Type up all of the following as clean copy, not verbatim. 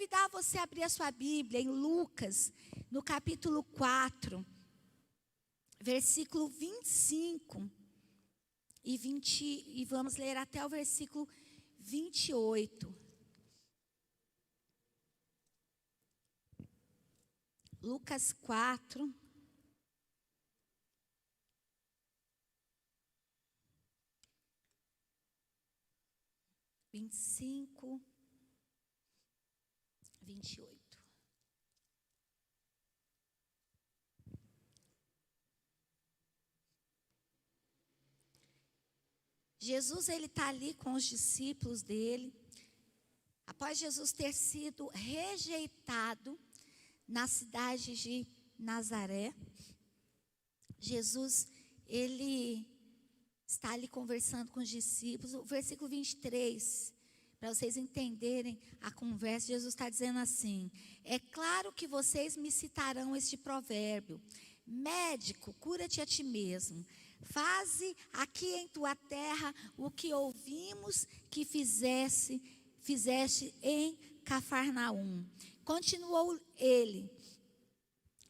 convidar você a abrir a sua Bíblia em Lucas, no capítulo 4, versículo 25 e vamos ler até o versículo 28. Lucas 4, 25, 28. Jesus, ele está ali com os discípulos dele. Após Jesus ter sido rejeitado na cidade de Nazaré, Jesus, ele está ali conversando com os discípulos. O versículo 23, para vocês entenderem a conversa, Jesus está dizendo assim: é claro que vocês me citarão este provérbio: médico, cura-te a ti mesmo. Faze aqui em tua terra o que ouvimos que fizeste em Cafarnaum. Continuou ele: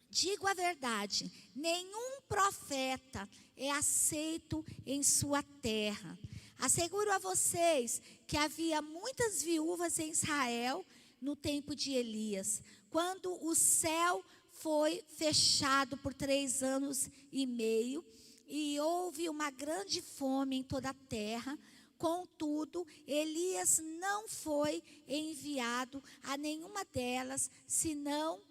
digo a verdade, nenhum profeta é aceito em sua terra. Asseguro a vocês que havia muitas viúvas em Israel no tempo de Elias, quando o céu foi fechado por 3 anos e meio, e houve uma grande fome em toda a terra. Contudo, Elias não foi enviado a nenhuma delas, senão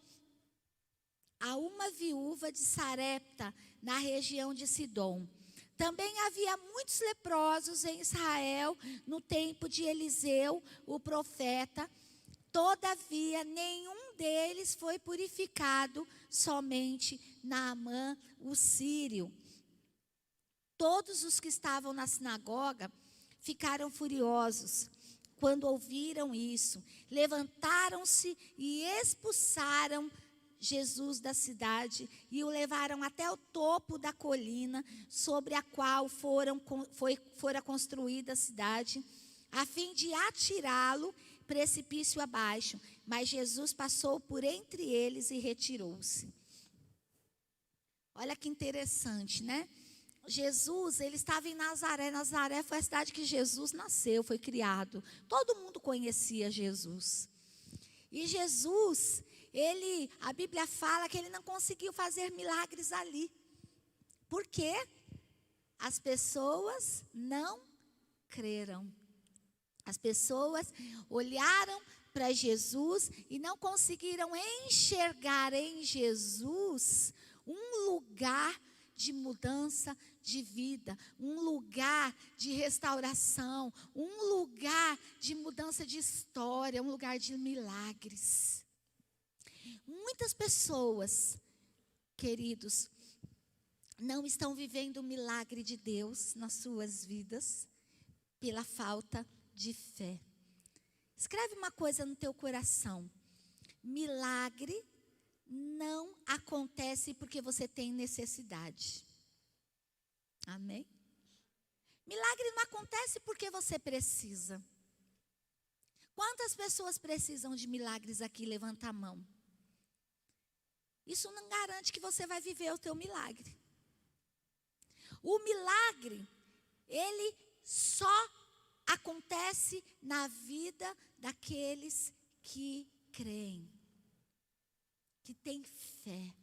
a uma viúva de Sarepta, na região de Sidom. Também havia muitos leprosos em Israel no tempo de Eliseu, o profeta. Todavia, nenhum deles foi purificado, somente Naamã, o sírio. Todos os que estavam na sinagoga ficaram furiosos quando ouviram isso. Levantaram-se e expulsaram Jesus da cidade e o levaram até o topo da colina sobre a qual fora construída a cidade, a fim de atirá-lo precipício abaixo. Mas Jesus passou por entre eles e retirou-se. Olha que interessante, né? Jesus, ele estava em Nazaré. Nazaré foi a cidade que Jesus nasceu, foi criado. Todo mundo conhecia Jesus. E Jesus, a Bíblia fala que ele não conseguiu fazer milagres ali. Por quê? As pessoas não creram. As pessoas olharam para Jesus e não conseguiram enxergar em Jesus um lugar de mudança de vida, um lugar de restauração, um lugar de mudança de história, um lugar de milagres. Muitas pessoas, queridos, não estão vivendo o milagre de Deus nas suas vidas pela falta de fé. Escreve uma coisa no teu coração: milagre não acontece porque você tem necessidade. Amém? Milagre não acontece porque você precisa. Quantas pessoas precisam de milagres aqui? Levanta a mão. Isso não garante que você vai viver o teu milagre. O milagre, ele só acontece na vida daqueles que creem, que têm fé.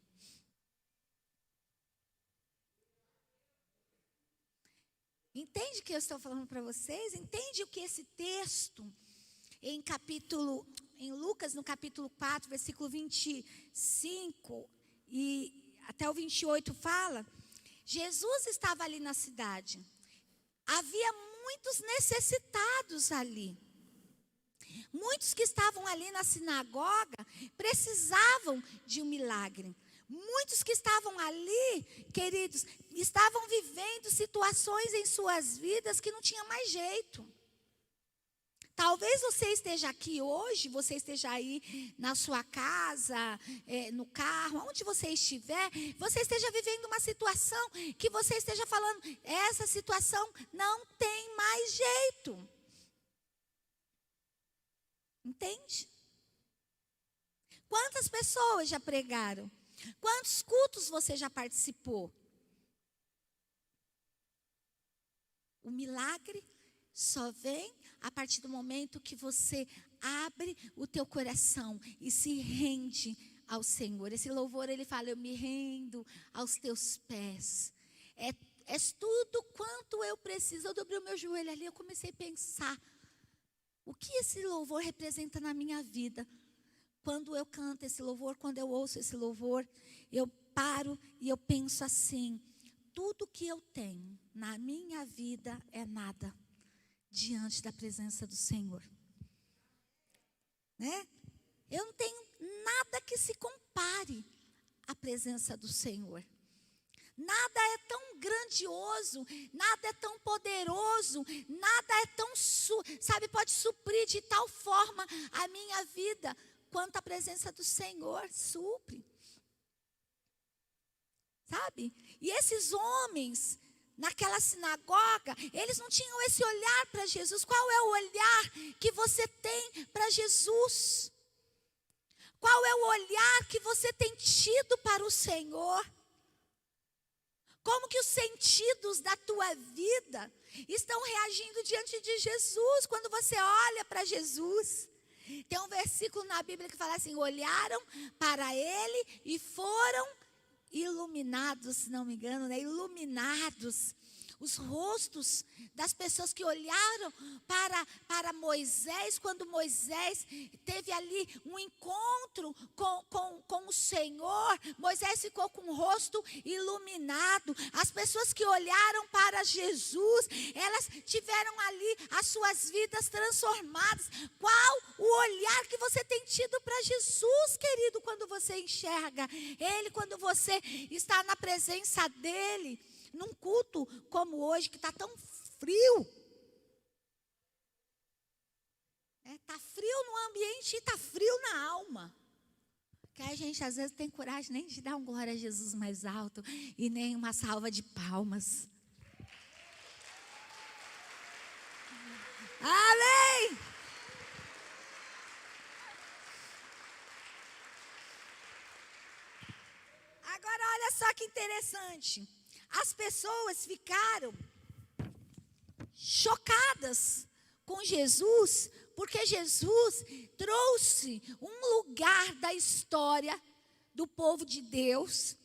Entende o que eu estou falando para vocês? Entende o que esse texto, em Lucas, no capítulo 4, versículo 25 e até o 28 fala? Jesus estava ali na cidade. Havia muitos necessitados ali. Muitos que estavam ali na sinagoga precisavam de um milagre. Muitos que estavam ali, queridos, estavam vivendo situações em suas vidas que não tinha mais jeito. Talvez você esteja aqui hoje, você esteja aí na sua casa, no carro, onde você estiver, você esteja vivendo uma situação que você esteja falando, essa situação não tem mais jeito. Entende? Quantas pessoas já pregaram? Quantos cultos você já participou? O milagre só vem a partir do momento que você abre o teu coração e se rende ao Senhor. Esse louvor, ele fala, eu me rendo aos teus pés. És tudo quanto eu preciso. Eu dobrei o meu joelho ali, eu comecei a pensar, o que esse louvor representa na minha vida? Quando eu canto esse louvor, quando eu ouço esse louvor, eu paro e eu penso assim, tudo que eu tenho na minha vida é nada diante da presença do Senhor. Né? Eu não tenho nada que se compare à presença do Senhor. Nada é tão grandioso, nada é tão poderoso, nada é tão, pode suprir de tal forma a minha vida, quanto a presença do Senhor supre. Sabe? E esses homens, naquela sinagoga, eles não tinham esse olhar para Jesus. Qual é o olhar que você tem para Jesus? Qual é o olhar que você tem tido para o Senhor? Como que os sentidos da tua vida estão reagindo diante de Jesus, quando você olha para Jesus? Tem um versículo na Bíblia que fala assim, olharam para ele e foram iluminados, se não me engano, né? Iluminados. Os rostos das pessoas que olharam para Moisés, quando Moisés teve ali um encontro com o Senhor, Moisés ficou com o rosto iluminado. As pessoas que olharam para Jesus, elas tiveram ali as suas vidas transformadas. Qual o olhar que você tem tido para Jesus, querido, quando você enxerga Ele, quando você está na presença dEle? Num culto como hoje, que está tão frio. Está frio no ambiente e está frio na alma. Que a gente às vezes tem coragem nem de dar um glória a Jesus mais alto e nem uma salva de palmas. Amém! Agora olha só que interessante. As pessoas ficaram chocadas com Jesus, porque Jesus trouxe um lugar da história do povo de Deus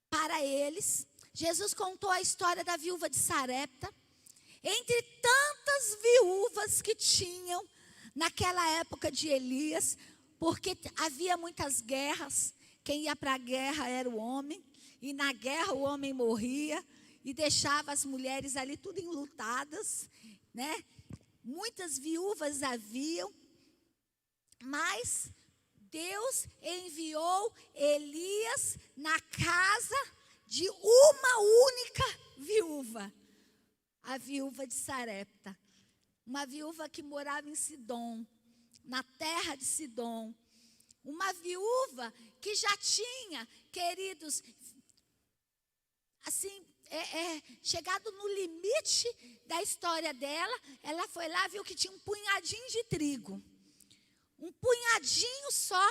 para eles. Jesus contou a história da viúva de Sarepta. Entre tantas viúvas que tinham naquela época de Elias, porque havia muitas guerras, quem ia para a guerra era o homem. E na guerra o homem morria e deixava as mulheres ali tudo enlutadas, né? Muitas viúvas haviam, mas Deus enviou Elias na casa de uma única viúva, a viúva de Sarepta. Uma viúva que morava em Sidom, na terra de Sidom. Uma viúva que já tinha, queridos, assim, chegado no limite da história dela, ela foi lá, viu que tinha um punhadinho de trigo, um punhadinho só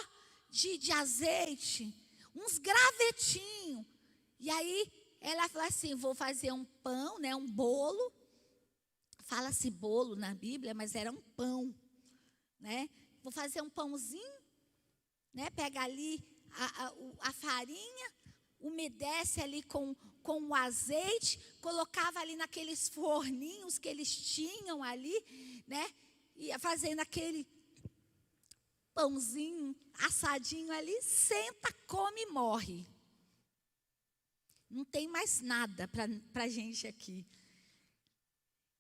de azeite, uns gravetinhos. E aí ela falou assim, vou fazer um pão, né, um bolo. Fala-se bolo na Bíblia, mas era um pão, né? Vou fazer um pãozinho, né? Pega ali a farinha, umedece ali com o azeite, colocava ali naqueles forninhos que eles tinham ali, né? Ia fazendo aquele pãozinho assadinho ali, senta, come e morre. Não tem mais nada para a gente aqui.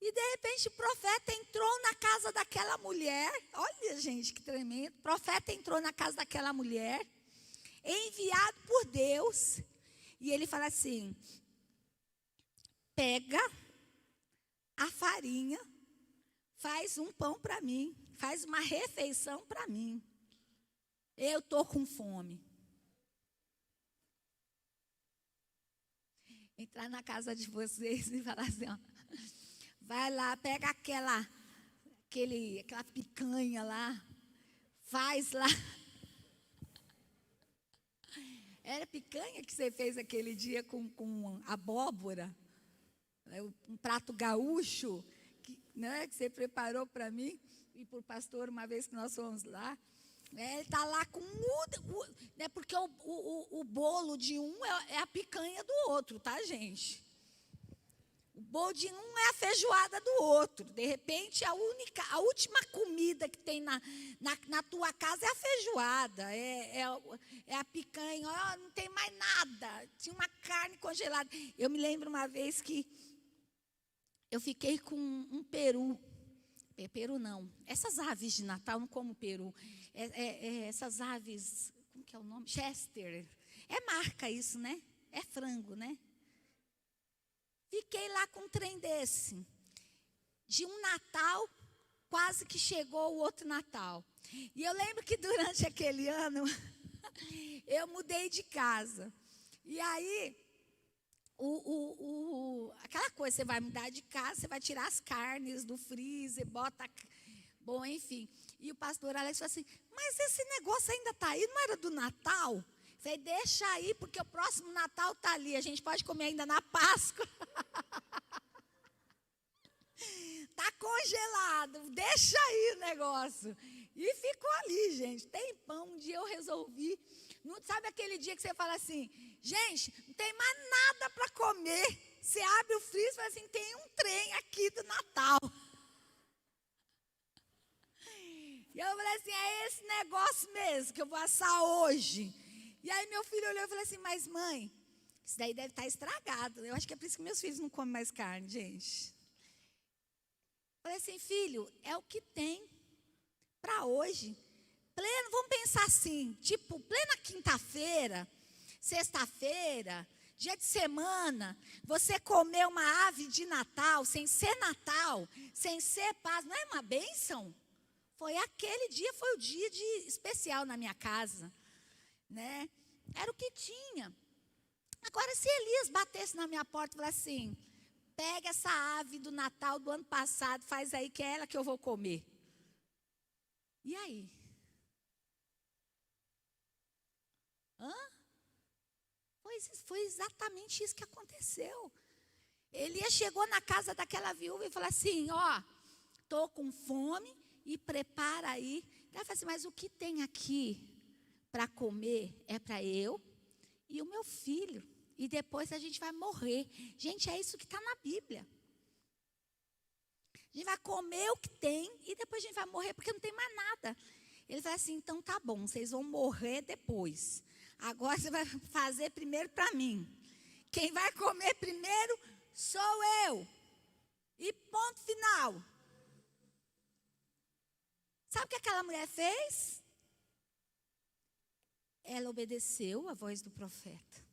E de repente o profeta entrou na casa daquela mulher. Olha, gente, que tremendo. O profeta entrou na casa daquela mulher, enviado por Deus. E ele fala assim, pega a farinha, faz um pão para mim, faz uma refeição para mim. Eu estou com fome. Entrar na casa de vocês e falar assim, ó, vai lá, pega aquela picanha lá, faz lá Era picanha que você fez aquele dia com abóbora, um prato gaúcho, né, que você preparou para mim e para o pastor uma vez que nós fomos lá. Ele está lá com né, porque o bolo de um é a picanha do outro, tá, gente? O bolo de um é a feijoada do outro. De repente, a última comida que tem na tua casa é a feijoada, é a picanha. Oh, não tem mais nada. Tinha uma carne congelada. Eu me lembro uma vez que eu fiquei com um peru. Peru não. Essas aves de Natal, não como peru. Essas aves, como que é o nome? Chester. É marca isso, né? É frango, né? Fiquei lá com um trem desse. De um Natal, quase que chegou o outro Natal. E eu lembro que durante aquele ano, eu mudei de casa. E aí, aquela coisa, você vai mudar de casa, você vai tirar as carnes do freezer, bota... Bom, enfim. E o pastor Alex falou assim, mas esse negócio ainda está aí, não era do Natal? Falei, deixa aí, porque o próximo Natal está ali. A gente pode comer ainda na Páscoa. Está congelado, deixa aí o negócio. E ficou ali, gente. Tem pão. Um dia eu resolvi. Não sabe aquele dia que você fala assim, gente, não tem mais nada para comer. Você abre o freezer e fala assim, tem um trem aqui do Natal. E eu falei assim, é esse negócio mesmo que eu vou assar hoje. E aí meu filho olhou e falou assim, mas mãe, isso daí deve estar estragado. Eu acho que é por isso que meus filhos não comem mais carne, gente. Eu falei assim, filho, é o que tem para hoje. Pleno, vamos pensar assim, tipo, plena quinta-feira, sexta-feira, dia de semana, você comer uma ave de Natal, sem ser Natal, sem ser paz, não é uma bênção? Foi aquele dia, foi o dia especial na minha casa. Né? Era o que tinha. Agora, se Elias batesse na minha porta e falasse assim, pega essa ave do Natal do ano passado, faz aí que é ela que eu vou comer. E aí? Foi exatamente isso que aconteceu. Elias chegou na casa daquela viúva e falou assim, ó, estou com fome e prepara aí. Ela falou assim, mas o que tem aqui para comer é para eu e o meu filho. E depois a gente vai morrer. Gente, é isso que está na Bíblia. A gente vai comer o que tem e depois a gente vai morrer porque não tem mais nada. Ele falou assim, então tá bom, vocês vão morrer depois. Agora você vai fazer primeiro para mim. Quem vai comer primeiro sou eu. E ponto final. Sabe o que aquela mulher fez? Ela obedeceu a voz do profeta.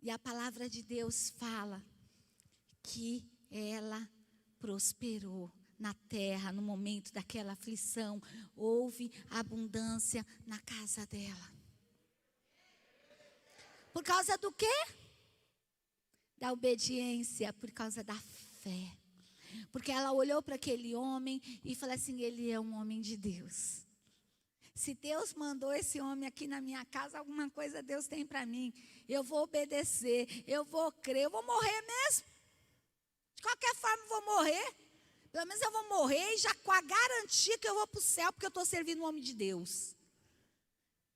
E a palavra de Deus fala que ela prosperou na terra, no momento daquela aflição. Houve abundância na casa dela. Por causa do quê? Da obediência, por causa da fé. Porque ela olhou para aquele homem e falou assim, ele é um homem de Deus. Se Deus mandou esse homem aqui na minha casa, alguma coisa Deus tem para mim. Eu vou obedecer, eu vou crer, eu vou morrer mesmo. De qualquer forma eu vou morrer. Pelo menos eu vou morrer e já com a garantia que eu vou para o céu, porque eu estou servindo o homem de Deus.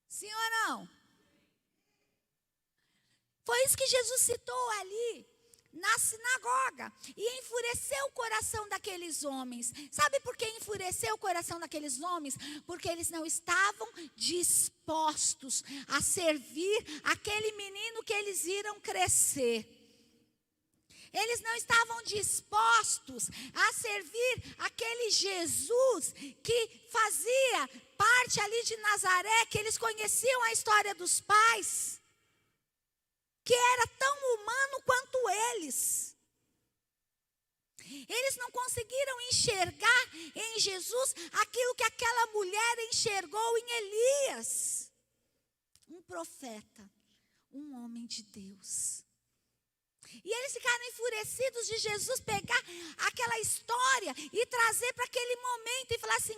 Sim ou não? Foi isso que Jesus citou ali na sinagoga, e enfureceu o coração daqueles homens. Sabe por que enfureceu o coração daqueles homens? Porque eles não estavam dispostos a servir aquele menino que eles viram crescer. Eles não estavam dispostos a servir aquele Jesus que fazia parte ali de Nazaré, que eles conheciam a história dos pais, que era tão humano quanto eles. Eles não conseguiram enxergar em Jesus aquilo que aquela mulher enxergou em Elias. Um profeta, um homem de Deus. E eles ficaram enfurecidos de Jesus pegar aquela história e trazer para aquele momento e falar assim: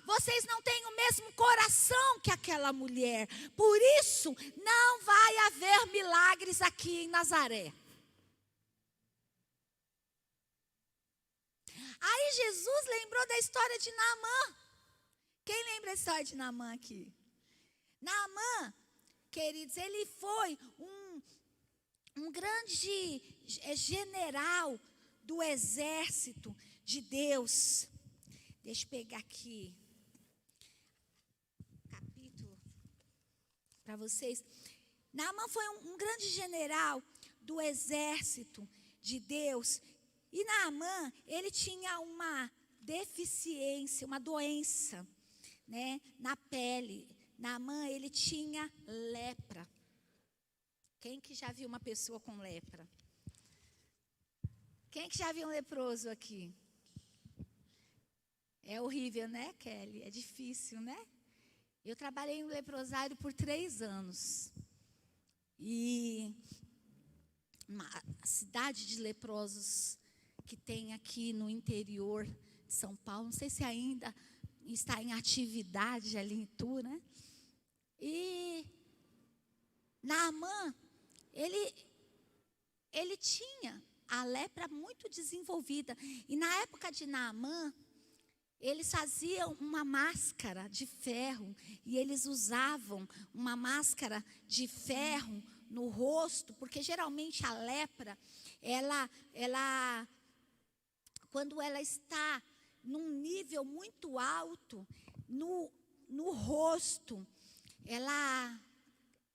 vocês não têm o mesmo coração que aquela mulher, por isso não vai haver milagres aqui em Nazaré. Aí Jesus lembrou da história de Naamã. Quem lembra a história de Naamã aqui? Naamã, queridos, ele foi um grande general do exército de Deus. Deixa eu pegar aqui capítulo para vocês. Naamã foi um grande general do exército de Deus. E Naamã, ele tinha uma deficiência, uma doença, né, na pele. Naamã, ele tinha lepra. Quem que já viu uma pessoa com lepra? Quem que já viu um leproso aqui? É horrível, né, Kelly? É difícil, né? Eu trabalhei no leprosário por 3 anos. E uma cidade de leprosos que tem aqui no interior de São Paulo, não sei se ainda está em atividade ali em Itu, né? E Naamã, ele tinha a lepra muito desenvolvida. E na época de Naamã, eles faziam uma máscara de ferro e eles usavam uma máscara de ferro no rosto, porque geralmente a lepra, ela quando ela está num nível muito alto, no rosto, ela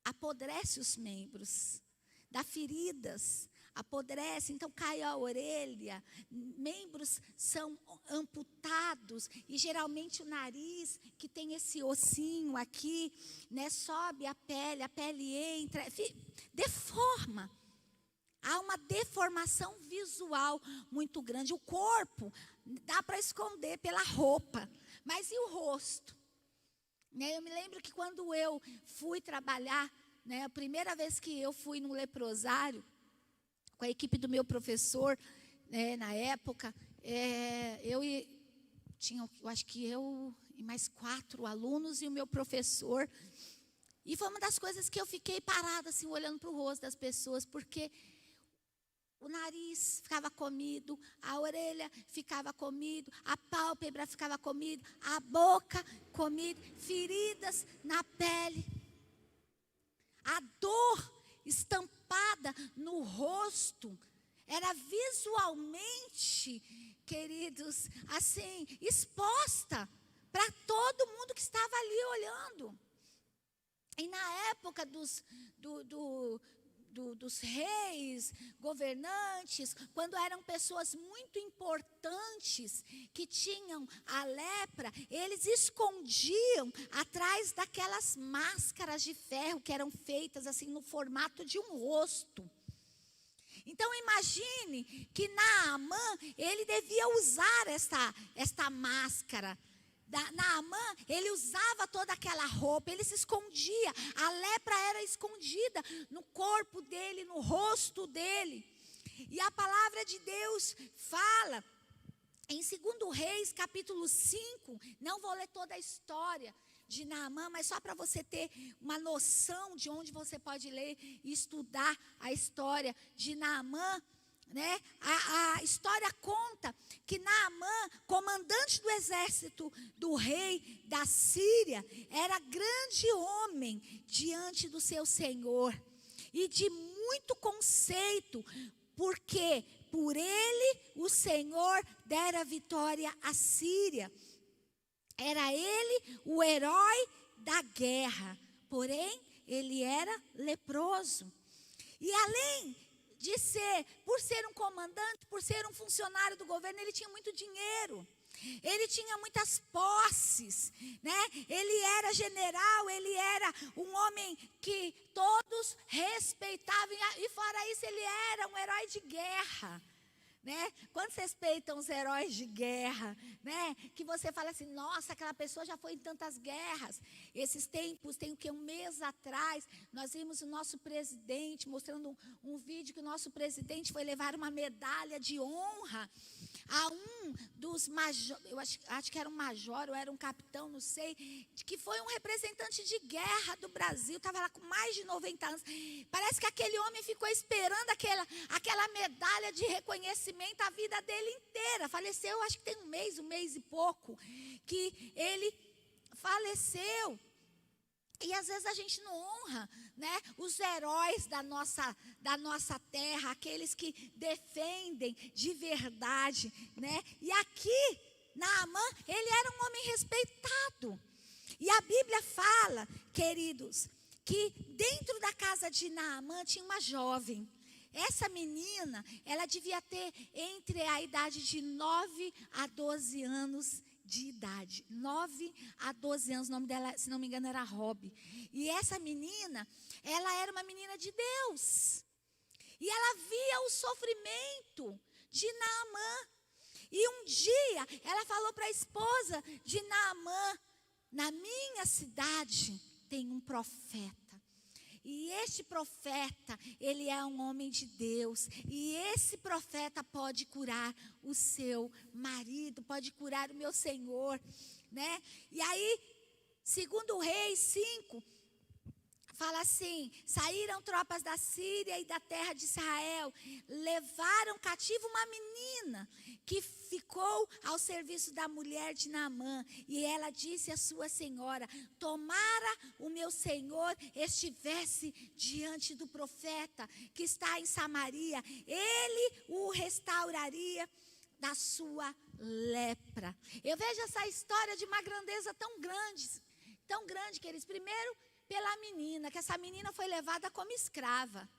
apodrece os membros, dá feridas, apodrece, então cai a orelha, membros são amputados, e geralmente o nariz, que tem esse ossinho aqui, né, sobe a pele entra, deforma. Há uma deformação visual muito grande. O corpo dá para esconder pela roupa, mas e o rosto? Né, eu me lembro que quando eu fui trabalhar, né, a primeira vez que eu fui no leprosário, com a equipe do meu professor, né, na época, eu acho que eu e mais 4 alunos e o meu professor. E foi uma das coisas que eu fiquei parada, assim, olhando para o rosto das pessoas, porque o nariz ficava comido, a orelha ficava comido, a pálpebra ficava comido, a boca comida, feridas na pele. A dor estampada no rosto era visualmente, queridos, assim, exposta para todo mundo que estava ali olhando. E na época dos reis, governantes, quando eram pessoas muito importantes que tinham a lepra, eles escondiam atrás daquelas máscaras de ferro que eram feitas assim no formato de um rosto. Então imagine que Naamã, ele devia usar esta máscara. Naamã, ele usava toda aquela roupa, ele se escondia, a lepra era escondida no corpo dele, no rosto dele. E a palavra de Deus fala, em 2 Reis, capítulo 5, não vou ler toda a história de Naamã, mas só para você ter uma noção de onde você pode ler e estudar a história de Naamã. Né? A história conta que Naamã, comandante do exército do rei da Síria, era grande homem diante do seu senhor e de muito conceito, porque por ele o Senhor dera vitória à Síria. Era ele o herói da guerra, porém ele era leproso. E além de por ser um comandante, por ser um funcionário do governo, ele tinha muito dinheiro, ele tinha muitas posses, né? Ele era general, ele era um homem que todos respeitavam, e fora isso ele era um herói de guerra, né? Quantos respeitam os heróis de guerra, né? Que você fala assim, nossa, aquela pessoa já foi em tantas guerras. Esses tempos, tem o que, um mês atrás, nós vimos o nosso presidente mostrando um vídeo que o nosso presidente foi levar uma medalha de honra a um dos majores, eu acho que era um major ou era um capitão, não sei, que foi um representante de guerra do Brasil, estava lá com mais de 90 anos. Parece que aquele homem ficou esperando aquela medalha de reconhecimento a vida dele inteira. Faleceu, acho que tem um mês e pouco, que ele faleceu. E às vezes a gente não honra, né, os heróis da nossa terra, aqueles que defendem de verdade, né? E aqui, Naamã, ele era um homem respeitado. E a Bíblia fala, queridos, que dentro da casa de Naamã tinha uma jovem. Essa menina, ela devia ter entre a idade de 9 a 12 anos de idade, 9 a 12 anos, o nome dela, se não me engano, era Rob. E essa menina, ela era uma menina de Deus. E ela via o sofrimento de Naamã. E um dia, ela falou para a esposa de Naamã, na minha cidade tem um profeta. E este profeta, ele é um homem de Deus. E esse profeta pode curar o seu marido, pode curar o meu senhor, né? E aí, segundo Reis 5, fala assim, saíram tropas da Síria e da terra de Israel, levaram cativo uma menina que ficou ao serviço da mulher de Naamã. E ela disse à sua senhora, tomara o meu senhor estivesse diante do profeta que está em Samaria, ele o restauraria da sua lepra. Eu vejo essa história de uma grandeza tão grande, queridos. Primeiro, pela menina, que essa menina foi levada como escrava.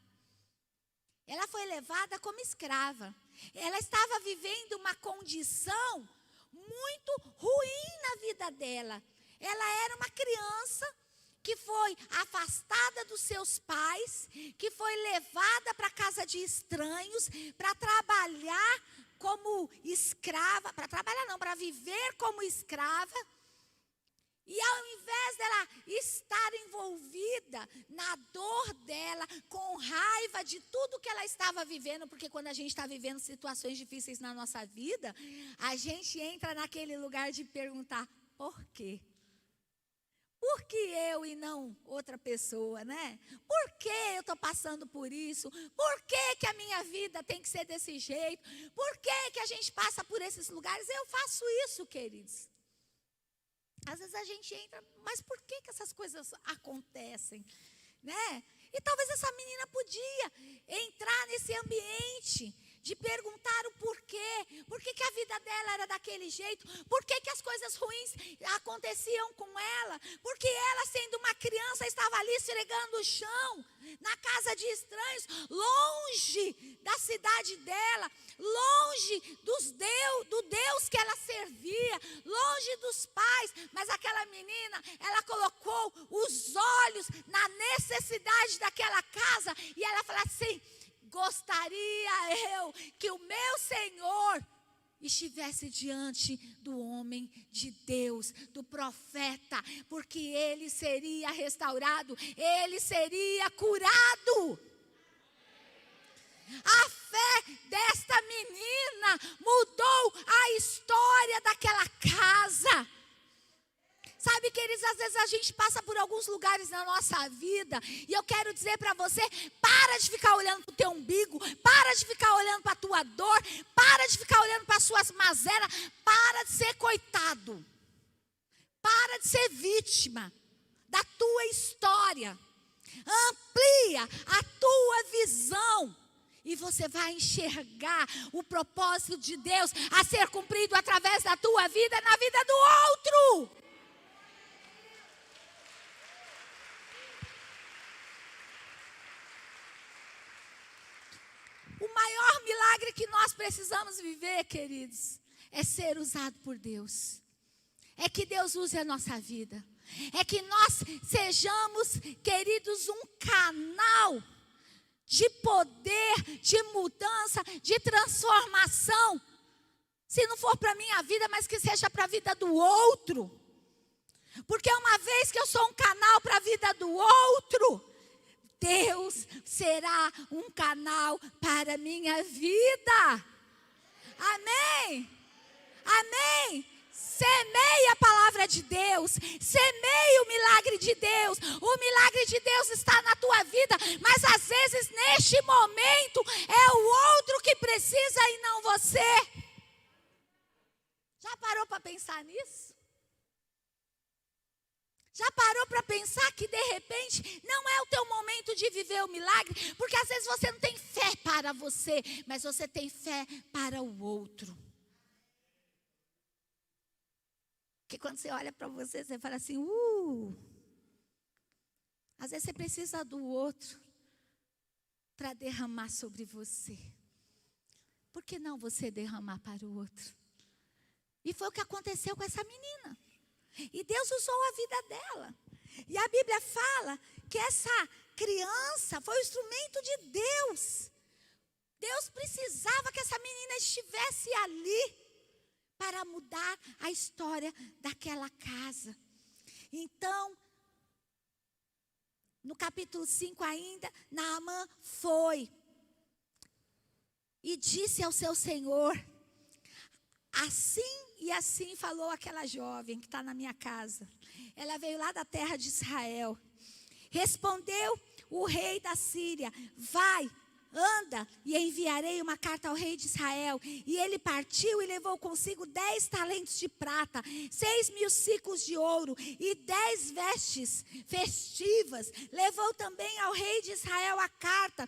Ela foi levada como escrava. Ela estava vivendo uma condição muito ruim na vida dela. Ela era uma criança que foi afastada dos seus pais, que foi levada para a casa de estranhos, para trabalhar como escrava, para viver como escrava. E ao invés dela estar envolvida na dor dela, com raiva de tudo que ela estava vivendo, porque quando a gente está vivendo situações difíceis na nossa vida, a gente entra naquele lugar de perguntar, por quê? Por que eu e não outra pessoa, né? Por que eu estou passando por isso? Por que a minha vida tem que ser desse jeito? Por que a gente passa por esses lugares? Eu faço isso, queridos. Às vezes a gente entra, mas por que essas coisas acontecem, né? E talvez essa menina podia entrar nesse ambiente de perguntar o porquê. Por que a vida dela era daquele jeito? Por que as coisas ruins aconteciam com ela? Porque ela, sendo uma criança, estava ali esfregando o chão, na casa de estranhos, longe da cidade dela, longe do Deus que ela servia, longe dos pais. Mas aquela menina, ela colocou os olhos na necessidade daquela casa e ela falou assim, gostaria eu que o meu Senhor estivesse diante do homem de Deus, do profeta, porque ele seria restaurado, ele seria curado. A fé desta menina mudou a história daquela casa. Sabe, queridos, às vezes a gente passa por alguns lugares na nossa vida, e eu quero dizer para você, para de ficar olhando para o teu umbigo, para de ficar olhando para a tua dor, para de ficar olhando para as suas mazelas, para de ser coitado, para de ser vítima da tua história, amplia a tua visão, e você vai enxergar o propósito de Deus a ser cumprido através da tua vida, na vida do outro. O maior milagre que nós precisamos viver, queridos, é ser usado por Deus. É que Deus use a nossa vida. É que nós sejamos, queridos, um canal de poder, de mudança, de transformação. Se não for para a minha vida, mas que seja para a vida do outro. Porque uma vez que eu sou um canal para a vida do outro, Deus será um canal para a minha vida. Amém? Amém? Semeie a palavra de Deus, semeie o milagre de Deus. O milagre de Deus está na tua vida, mas às vezes neste momento é o outro que precisa e não você. Já parou para pensar nisso? Já parou para pensar que de repente não é o teu momento de viver o milagre? Porque às vezes você não tem fé para você, mas você tem fé para o outro. Porque quando você olha para você, você fala assim, às vezes você precisa do outro para derramar sobre você. Por que não você derramar para o outro? E foi o que aconteceu com essa menina. E Deus usou a vida dela. E a Bíblia fala que essa criança foi o instrumento de Deus. Deus precisava que essa menina estivesse ali para mudar a história daquela casa. Então, no capítulo 5 ainda, Naamã foi e disse ao seu senhor, assim e assim falou aquela jovem que está na minha casa. Ela veio lá da terra de Israel. Respondeu o rei da Síria, vai, anda e enviarei uma carta ao rei de Israel. E ele partiu e levou consigo 10 talentos de prata, 6.000 ciclos de ouro e 10 vestes festivas. Levou também ao rei de Israel a carta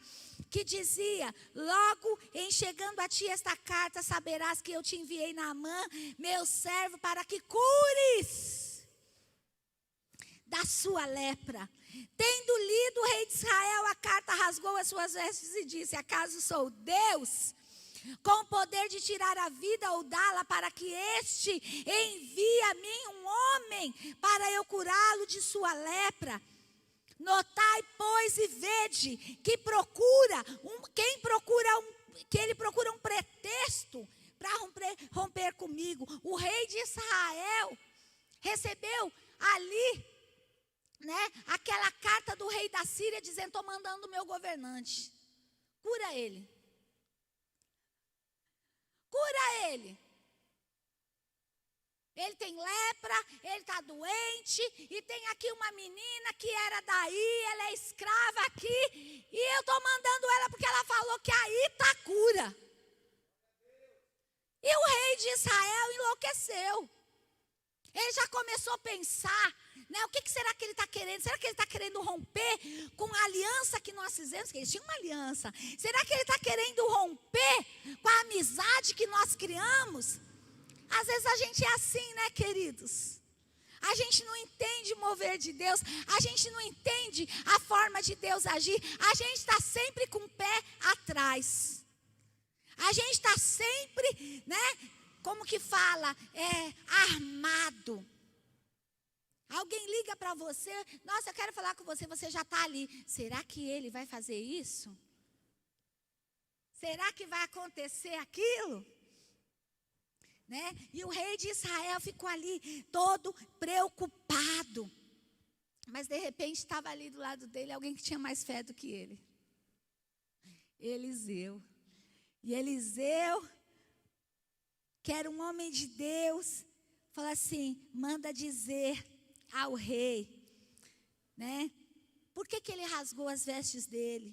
que dizia, logo em chegando a ti esta carta, saberás que eu te enviei Naamã, meu servo, para que cures da sua lepra. Tendo lido o rei de Israel a carta, rasgou as suas vestes e disse, acaso sou Deus, com o poder de tirar a vida ou dá-la, para que este envie a mim um homem, para eu curá-lo de sua lepra? Notai, pois, e vede que ele procura um pretexto para romper comigo. O rei de Israel recebeu ali, aquela carta do rei da Síria dizendo, estou mandando o meu governante. Cura ele. Cura ele. Ele tem lepra, ele está doente, e tem aqui uma menina que era daí, ela é escrava aqui, e eu estou mandando ela porque ela falou que aí está cura. E o rei de Israel enlouqueceu. Ele já começou a pensar, o que será que ele está querendo? Será que ele está querendo romper com a aliança que nós fizemos? Que eles tinham uma aliança. Será que ele está querendo romper com a amizade que nós criamos? Às vezes a gente é assim, queridos? A gente não entende o mover de Deus, a gente não entende a forma de Deus agir, a gente está sempre com o pé atrás. A gente está sempre, como que fala? Armado. Alguém liga para você, nossa, eu quero falar com você, você já está ali. Será que ele vai fazer isso? Será que vai acontecer aquilo? E o rei de Israel ficou ali todo preocupado. Mas de repente estava ali do lado dele alguém que tinha mais fé do que ele. Eliseu. E Eliseu, que era um homem de Deus, falou assim, manda dizer ao rei, por que ele rasgou as vestes dele?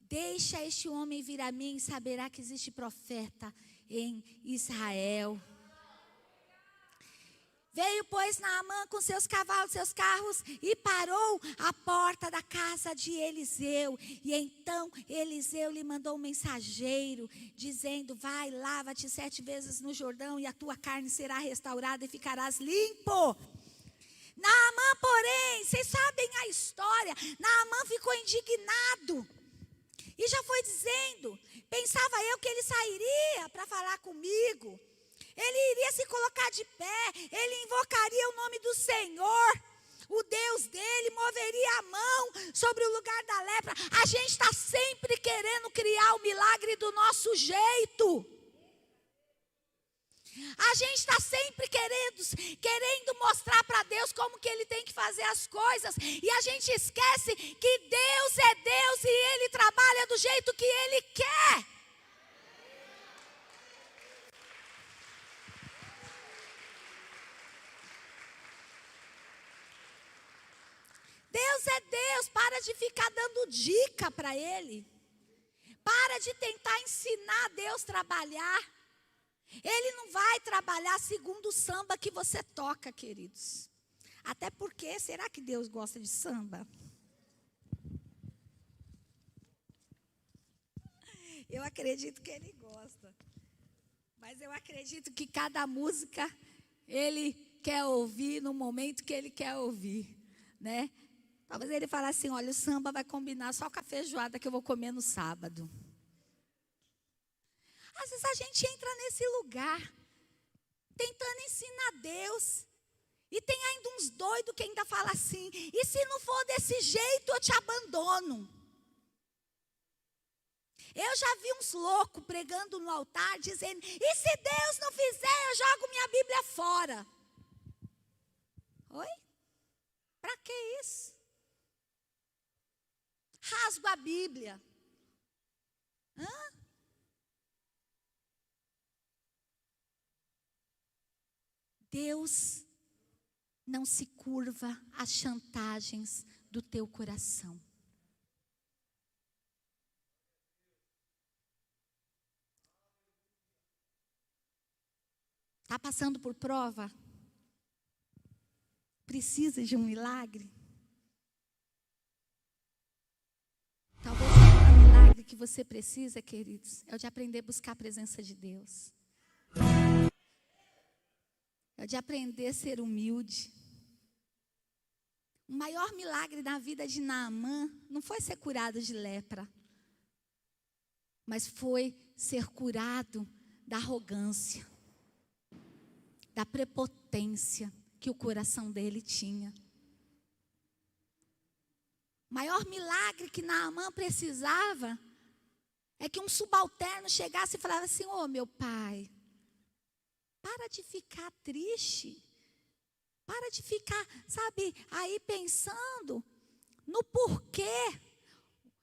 Deixa este homem vir a mim e saberá que existe profeta em Israel. Veio, pois, Naamã com seus cavalos, seus carros, e parou à porta da casa de Eliseu. E então Eliseu lhe mandou um mensageiro, dizendo, vai, lava-te 7 vezes no Jordão, e a tua carne será restaurada e ficarás limpo. Naamã, porém, vocês sabem a história, Naamã ficou indignado. E já foi dizendo, pensava eu que ele sairia para falar comigo. Ele iria se colocar de pé, ele invocaria o nome do Senhor. o Deus dele moveria a mão sobre o lugar da lepra. A gente está sempre querendo criar o milagre do nosso jeito. A gente está sempre querendo mostrar para Deus como que Ele tem que fazer as coisas. E a gente esquece que Deus é Deus e Ele trabalha do jeito que Ele quer. Deus é Deus, para de ficar dando dica para Ele. Para de tentar ensinar Deus a trabalhar. Ele não vai trabalhar segundo o samba que você toca, queridos. Até porque, será que Deus gosta de samba? Eu acredito que Ele gosta. Mas eu acredito que cada música Ele quer ouvir no momento que Ele quer ouvir, né? Talvez Ele fale assim, olha, o samba vai combinar só com a feijoada que eu vou comer no sábado. Às vezes a gente entra nesse lugar, tentando ensinar Deus. E tem ainda uns doidos que ainda falam assim, e se não for desse jeito, eu te abandono. Eu já vi uns loucos pregando no altar, dizendo, e se Deus não fizer, eu jogo minha Bíblia fora. Oi? Para que isso? Rasgo a Bíblia. Hã? Deus não se curva às chantagens do teu coração. Está passando por prova? Precisa de um milagre? Talvez o milagre que você precisa, queridos, é o de aprender a buscar a presença de Deus. É de aprender a ser humilde. O maior milagre na vida de Naamã não foi ser curado de lepra, mas foi ser curado da arrogância, da prepotência que o coração dele tinha. O maior milagre que Naamã precisava é que um subalterno chegasse e falasse assim, ô meu pai, para de ficar triste. Para de ficar, sabe, aí pensando no porquê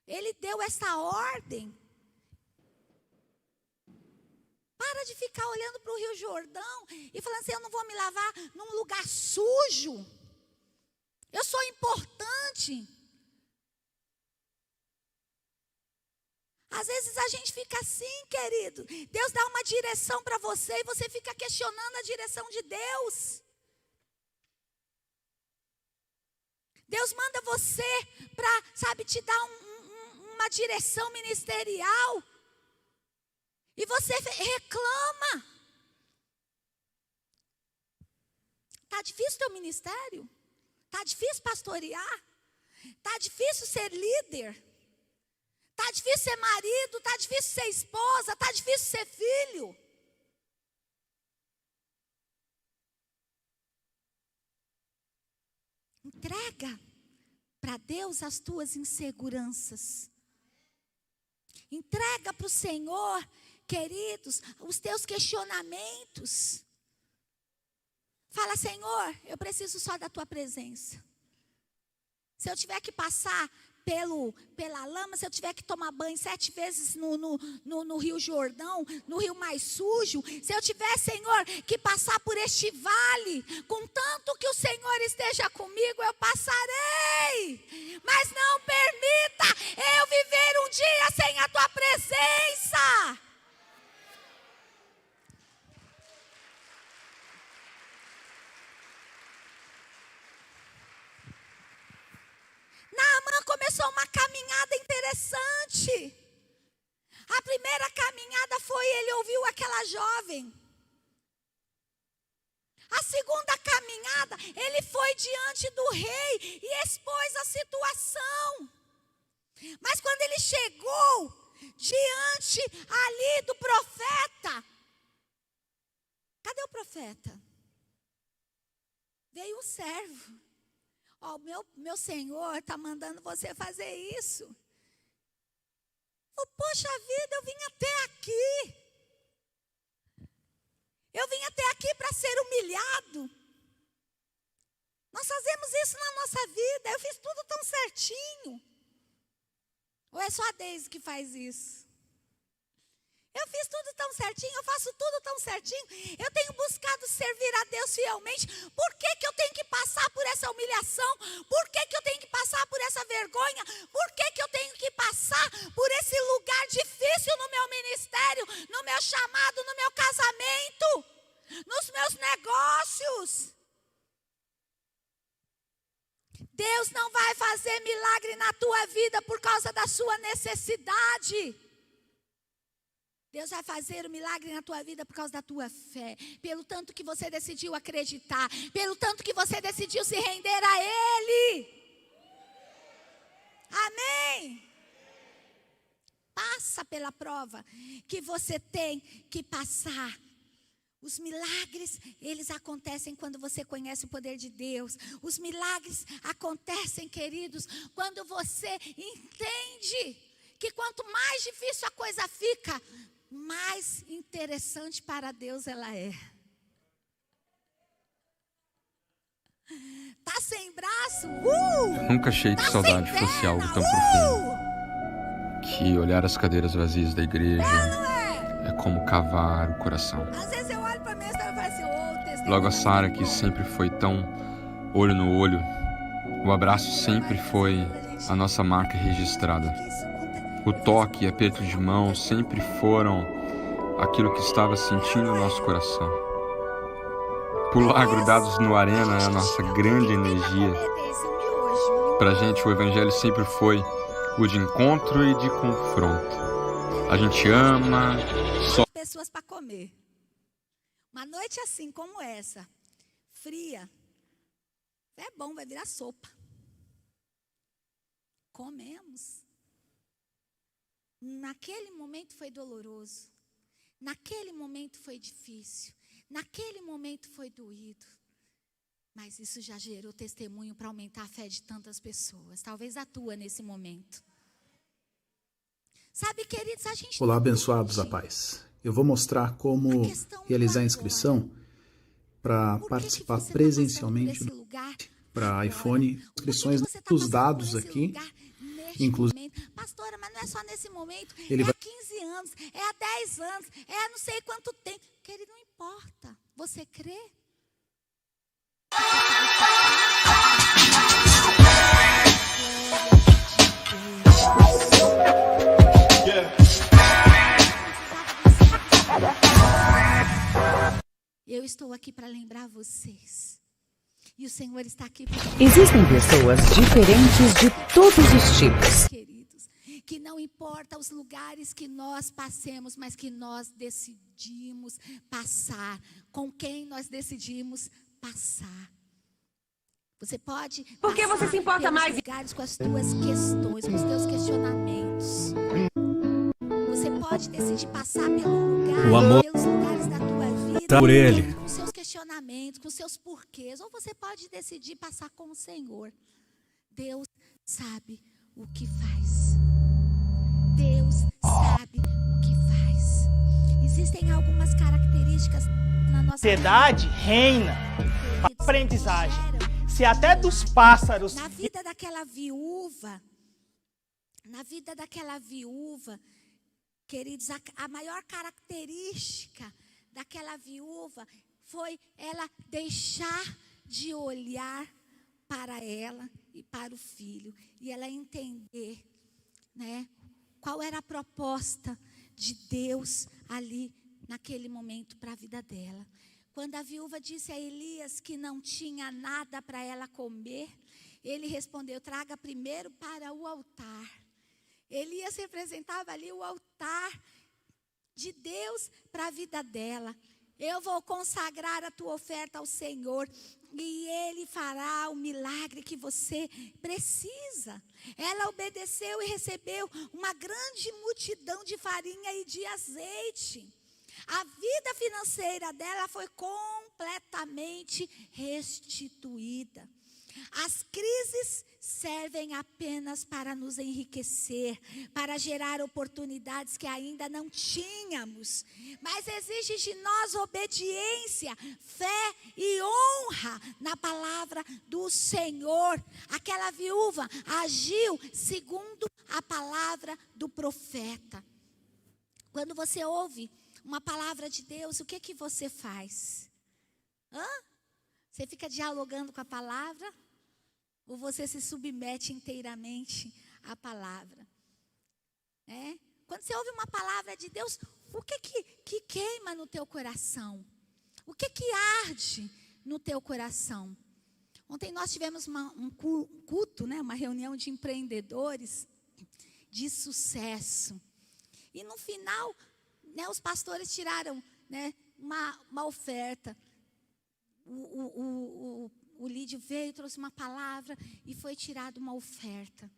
ele deu essa ordem. Para de ficar olhando para o Rio Jordão e falando assim, eu não vou me lavar num lugar sujo. Eu sou importante. Às vezes a gente fica assim, querido. Deus dá uma direção para você e você fica questionando a direção de Deus. Deus manda você para, sabe, te dar uma direção ministerial. E você reclama. Está difícil o teu ministério? Está difícil pastorear? Está difícil ser líder? Está difícil ser marido, está difícil ser esposa, está difícil ser filho. Entrega para Deus as tuas inseguranças. Entrega para o Senhor, queridos, os teus questionamentos. Fala, Senhor, eu preciso só da tua presença. Se eu tiver que passar pela lama, se eu tiver que tomar banho 7 vezes no Rio Jordão, no rio mais sujo, se eu tiver, Senhor, que passar por este vale, contanto que o Senhor esteja comigo, eu passarei. Mas não permita eu viver um dia sem a tua presença. Naamã começou uma caminhada interessante. A primeira caminhada foi, ele ouviu aquela jovem. A segunda caminhada, ele foi diante do rei e expôs a situação. Mas quando ele chegou diante ali do profeta, cadê o profeta? Veio um servo. Ó, meu Senhor está mandando você fazer isso. Poxa vida, eu vim até aqui. Eu vim até aqui para ser humilhado. Nós fazemos isso na nossa vida. Eu fiz tudo tão certinho. Ou é só a Deise que faz isso? Eu fiz tudo tão certinho, eu faço tudo tão certinho. Eu tenho buscado servir a Deus fielmente. Por que que eu tenho que passar por essa humilhação? Por que que eu tenho que passar por essa vergonha? Por que que eu tenho que passar por esse lugar difícil no meu ministério, no meu chamado, no meu casamento, nos meus negócios? Deus não vai fazer milagre na tua vida por causa da sua necessidade. Deus vai fazer o milagre na tua vida por causa da tua fé. Pelo tanto que você decidiu acreditar. Pelo tanto que você decidiu se render a Ele. Amém? Passa pela prova que você tem que passar. Os milagres, eles acontecem quando você conhece o poder de Deus. Os milagres acontecem, queridos, quando você entende que quanto mais difícil a coisa fica, mais interessante para Deus ela é. Tá sem braço? Nunca achei que saudade fosse algo tão profundo. Que olhar as cadeiras vazias da igreja é como cavar o coração. Às vezes eu olho para mim e falo assim, Logo a Sara, que sempre foi tão olho no olho, o abraço sempre foi a nossa marca registrada. O toque e aperto de mão sempre foram aquilo que estava sentindo no nosso coração. Pular grudados no arena é a nossa grande energia. Pra gente o evangelho sempre foi o de encontro e de confronto. A gente ama só pessoas para comer. Uma noite assim como essa, fria, é bom, vai virar sopa. Comemos. Naquele momento foi doloroso. Naquele momento foi difícil. Naquele momento foi doído. Mas isso já gerou testemunho para aumentar a fé de tantas pessoas. Talvez a tua nesse momento. Sabe, queridos, a gente... Olá, abençoados da paz. Eu vou mostrar como realizar a inscrição para participar presencialmente para iPhone. Inscrições dos dados aqui. Inclusive, pastora, mas não é só nesse momento, ele vai... há 15 anos, é há 10 anos, é há não sei quanto tempo. Querido, não importa. Você crê? Eu estou aqui para lembrar vocês. E o Senhor está aqui. Existem pessoas diferentes de todos os tipos. Queridos, que não importa os lugares que nós passemos, mas que nós decidimos passar. Com quem nós decidimos passar. Você pode. Por que você se importa mais? Lugares com as tuas questões, com os teus questionamentos. Você pode decidir passar pelo lugar, o amor pelos lugares da tua vida, por Ele, com seus questionamentos, com seus porquês, ou você pode decidir passar com o Senhor. Deus sabe o que faz. Deus sabe o que faz. Existem algumas características na nossa sociedade reina para aprendizagem. Se até dos pássaros. Na vida daquela viúva, queridos, a maior característica daquela viúva foi ela deixar de olhar para ela e para o filho. E ela entender, né, qual era a proposta de Deus ali naquele momento para a vida dela. Quando a viúva disse a Elias que não tinha nada para ela comer, ele respondeu: traga primeiro para o altar. Elias representava ali o altar de Deus para a vida dela. Eu vou consagrar a tua oferta ao Senhor e Ele fará o milagre que você precisa. Ela obedeceu e recebeu uma grande multidão de farinha e de azeite. A vida financeira dela foi completamente restituída. As crises servem apenas para nos enriquecer, para gerar oportunidades que ainda não tínhamos. Mas exige de nós obediência, fé e honra na palavra do Senhor. Aquela viúva agiu segundo a palavra do profeta. Quando você ouve uma palavra de Deus, o que você faz? Você fica dialogando com a palavra? Ou você se submete inteiramente à palavra? Quando você ouve uma palavra de Deus, o que queima no teu coração? O que arde no teu coração? Ontem nós tivemos um culto, uma reunião de empreendedores de sucesso. E no final, os pastores tiraram uma oferta. O Lídio veio, trouxe uma palavra e foi tirada uma oferta.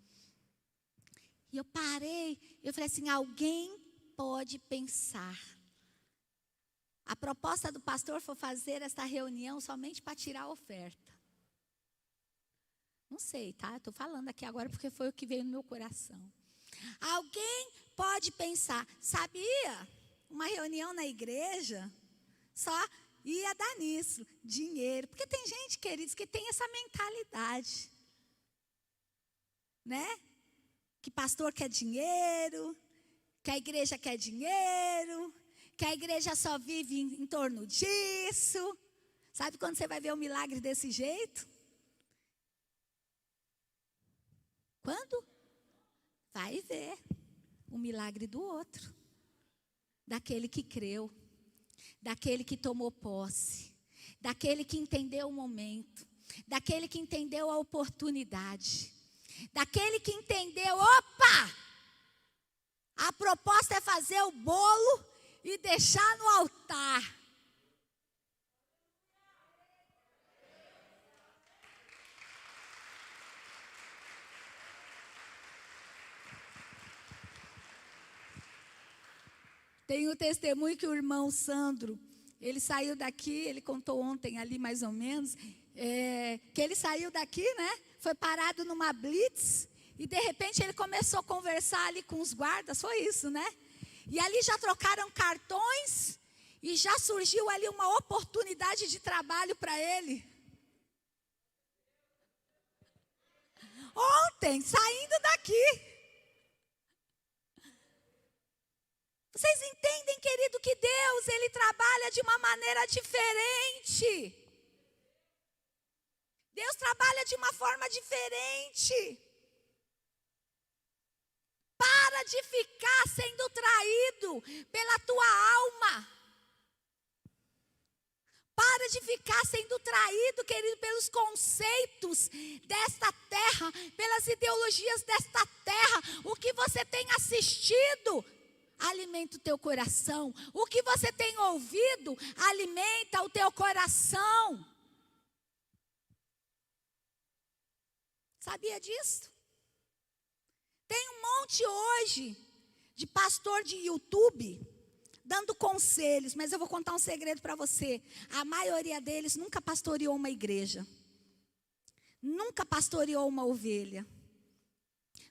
E eu parei, eu falei assim, alguém pode pensar. A proposta do pastor foi fazer esta reunião somente para tirar a oferta. Não sei, tá? Estou falando aqui agora porque foi o que veio no meu coração. Alguém pode pensar, sabia? Uma reunião na igreja só ia dar nisso, dinheiro. Porque tem gente, queridos, que tem essa mentalidade. Que pastor quer dinheiro, que a igreja quer dinheiro, que a igreja só vive em torno disso. Sabe quando você vai ver um milagre desse jeito? Quando? Vai ver o milagre do outro. Daquele que creu. Daquele que tomou posse, daquele que entendeu o momento, daquele que entendeu a oportunidade, daquele que entendeu, opa, a proposta é fazer o bolo e deixar no altar. Tem o testemunho que o irmão Sandro, ele saiu daqui, ele contou ontem ali mais ou menos, que ele saiu daqui, foi parado numa blitz, e de repente ele começou a conversar ali com os guardas, foi isso, E ali já trocaram cartões, e já surgiu ali uma oportunidade de trabalho para ele. Ontem, saindo daqui. Vocês entendem, querido, que Deus, Ele trabalha de uma maneira diferente. Deus trabalha de uma forma diferente. Para de ficar sendo traído pela tua alma. Para de ficar sendo traído, querido, pelos conceitos desta terra, pelas ideologias desta terra. O que você tem assistido alimenta o teu coração. O que você tem ouvido alimenta o teu coração. Sabia disso? Tem um monte hoje de pastor de YouTube dando conselhos, mas eu vou contar um segredo para você. A maioria deles nunca pastoreou uma igreja. Nunca pastoreou uma ovelha.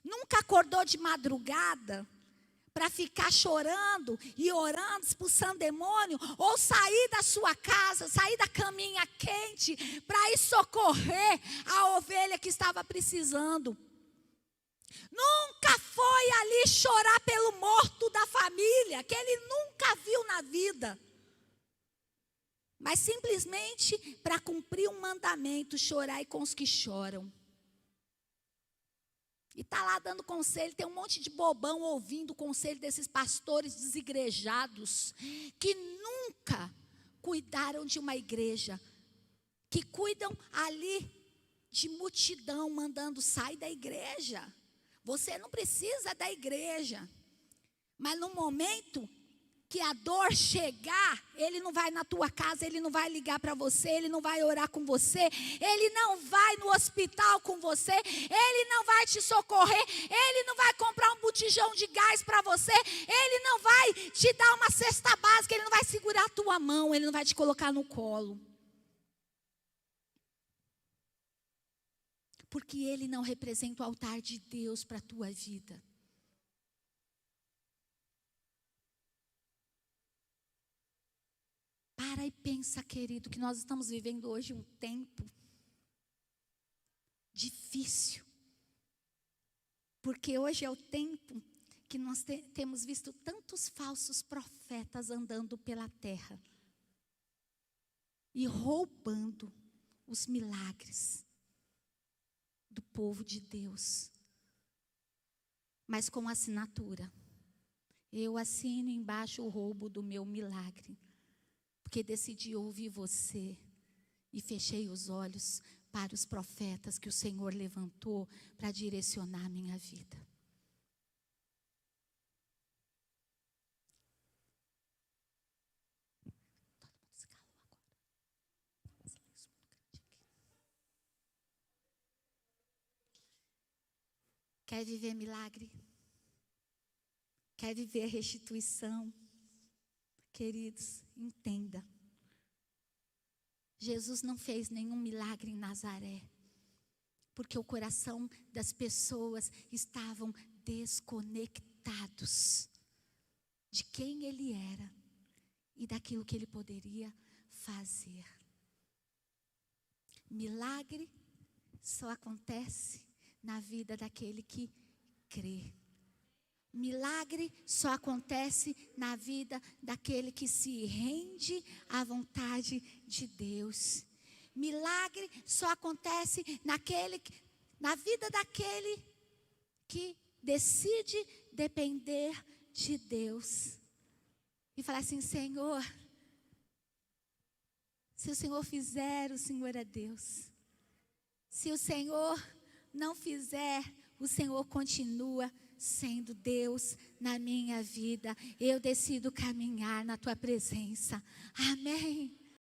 Nunca acordou de madrugada para ficar chorando e orando, expulsando demônio, ou sair da sua casa, sair da caminha quente, para ir socorrer a ovelha que estava precisando. Nunca foi ali chorar pelo morto da família, que ele nunca viu na vida. Mas simplesmente para cumprir um mandamento, chorar com os que choram. E está lá dando conselho, tem um monte de bobão ouvindo o conselho desses pastores desigrejados, que nunca cuidaram de uma igreja, que cuidam ali de multidão, mandando, sai da igreja. Você não precisa da igreja, mas no momento que a dor chegar, ele não vai na tua casa, ele não vai ligar para você, ele não vai orar com você, ele não vai no hospital com você, ele não vai te socorrer, ele não vai comprar um botijão de gás para você, ele não vai te dar uma cesta básica, ele não vai segurar a tua mão, ele não vai te colocar no colo. porque ele não representa o altar de Deus para a tua vida. Para e pensa, querido, que nós estamos vivendo hoje um tempo difícil. Porque hoje é o tempo que nós temos visto tantos falsos profetas andando pela terra e roubando os milagres do povo de Deus. Mas com assinatura: eu assino embaixo o roubo do meu milagre, porque decidi ouvir você e fechei os olhos para os profetas que o Senhor levantou para direcionar a minha vida. Todo mundo se calou agora. Quer viver milagre? Quer viver restituição? Queridos, entenda. Jesus não fez nenhum milagre em Nazaré, porque o coração das pessoas estavam desconectados de quem ele era e daquilo que ele poderia fazer. Milagre só acontece na vida daquele que crê. Milagre só acontece na vida daquele que se rende à vontade de Deus. Milagre só acontece na vida daquele que decide depender de Deus. E falar assim: Senhor, se o Senhor fizer, o Senhor é Deus. Se o Senhor não fizer, o Senhor continua sendo Deus na minha vida. Eu decido caminhar na tua presença. Amém.